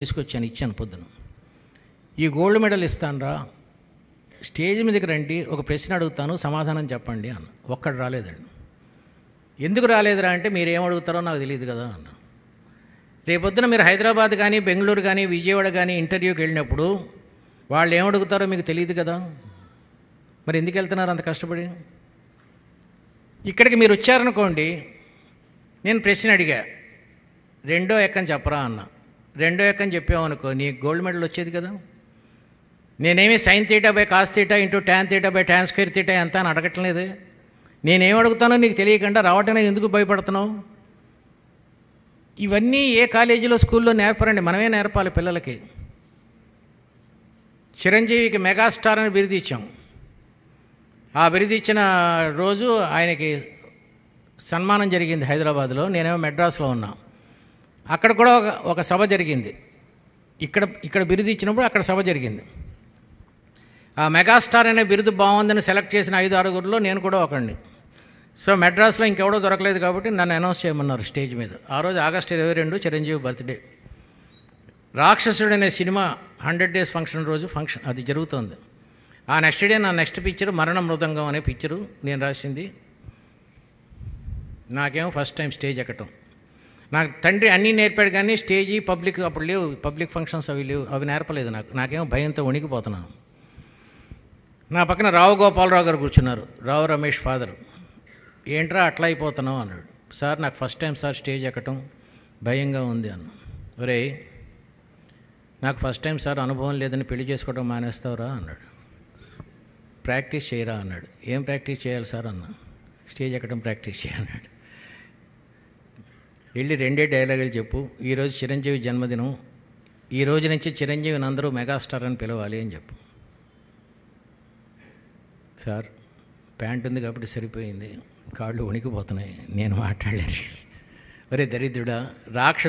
తీసుకొచ్చాను, ఇచ్చాను పొద్దున. ఈ గోల్డ్ మెడల్ ఇస్తానురా, స్టేజ్ మీదకి రండి, ఒక ప్రశ్న అడుగుతాను, సమాధానం చెప్పండి అన్న. ఒక్కడు రాలేదండి. ఎందుకు రాలేదురా అంటే మీరు ఏమడుగుతారో నాకు తెలియదు కదా అన్న. రేపొద్దున మీరు హైదరాబాద్ కానీ బెంగళూరు కానీ విజయవాడ కానీ ఇంటర్వ్యూకి వెళ్ళినప్పుడు వాళ్ళు ఏమడుగుతారో మీకు తెలియదు కదా, మరి ఎందుకు వెళ్తున్నారు అంత కష్టపడి? ఇక్కడికి మీరు వచ్చారనుకోండి, నేను ప్రశ్న అడిగా, రెండో ఎక్కని చెప్పరా అన్న. రెండో ఎక్కని చెప్పామనుకో నీకు గోల్డ్ మెడల్ వచ్చేది కదా. నేనేమి sine theta by cos theta into tan theta by tan square theta ఎంత అని అడగట్లేదు. నేనేం అడుగుతానో నీకు తెలియకుండా రావటానికి ఎందుకు భయపడుతున్నావు? ఇవన్నీ ఏ కాలేజీలో స్కూల్లో నేర్పరండి, మనమే నేర్పాలి పిల్లలకి. చిరంజీవికి మెగాస్టార్ అని బిరుదు ఇచ్చాం. ఆ బిరుదు ఇచ్చిన రోజు ఆయనకి సన్మానం జరిగింది హైదరాబాద్లో, నేనేమో మెడ్రాస్లో ఉన్నా. అక్కడ కూడా ఒక సభ జరిగింది. ఇక్కడ బిరుదు ఇచ్చినప్పుడు అక్కడ సభ జరిగింది. ఆ మెగాస్టార్ అనే బిరుదు బాగుందని సెలెక్ట్ చేసిన 5-6 నేను కూడా ఒకడిని. సో మెడ్రాస్లో ఇంకెవడో దొరకలేదు కాబట్టి నన్ను అనౌన్స్ చేయమన్నారు స్టేజ్ మీద. ఆ రోజు ఆగస్టు 22 చిరంజీవి బర్త్డే. రాక్షసుడు అనే సినిమా 100 days ఫంక్షన్ రోజు అది జరుగుతోంది. ఆ నెక్స్ట్ డే నా నెక్స్ట్ పిక్చర్ మరణ మృదంగం అనే పిక్చరు నేను రాసింది. నాకేమో ఫస్ట్ టైం స్టేజ్ ఎక్కటం. నాకు తండ్రి అన్నీ నేర్పాడు కానీ స్టేజీ పబ్లిక్ అప్పుడు లేవు, పబ్లిక్ ఫంక్షన్స్ అవి లేవు, అవి నేర్పలేదు నాకేమో భయంతో వణికిపోతున్నాను. నా పక్కన రావు గోపాలరావు గారు కూర్చున్నారు, రావు రమేష్ ఫాదర్. ఏంట్రా అట్లా అయిపోతున్నావు అన్నాడు. సార్ నాకు ఫస్ట్ టైం సార్ స్టేజ్ ఎక్కటం, భయంగా ఉంది అన్న. ఒరే నాకు ఫస్ట్ టైం సార్, అనుభవం లేదని పెళ్లి చేసుకోవడం మానేస్తావురా అన్నాడు. ప్రాక్టీస్ చేయరా అన్నాడు. ఏం ప్రాక్టీస్ చేయాలి సార్ అన్న. స్టేజ్ ఎక్కడం ప్రాక్టీస్ చేయన్నాడు. వెళ్ళి 2 డైలాగులు చెప్పు, ఈరోజు చిరంజీవి జన్మదినం, ఈ రోజు నుంచి చిరంజీవిని అందరూ మెగాస్టార్ అని పిలవాలి అని చెప్పు. సార్ ప్యాంట్ ఉంది కాబట్టి సరిపోయింది, కాళ్ళు వణికిపోతున్నాయి, నేను మాట్లాడలేను. ఒరే దరిద్రుడా, రాక్షసు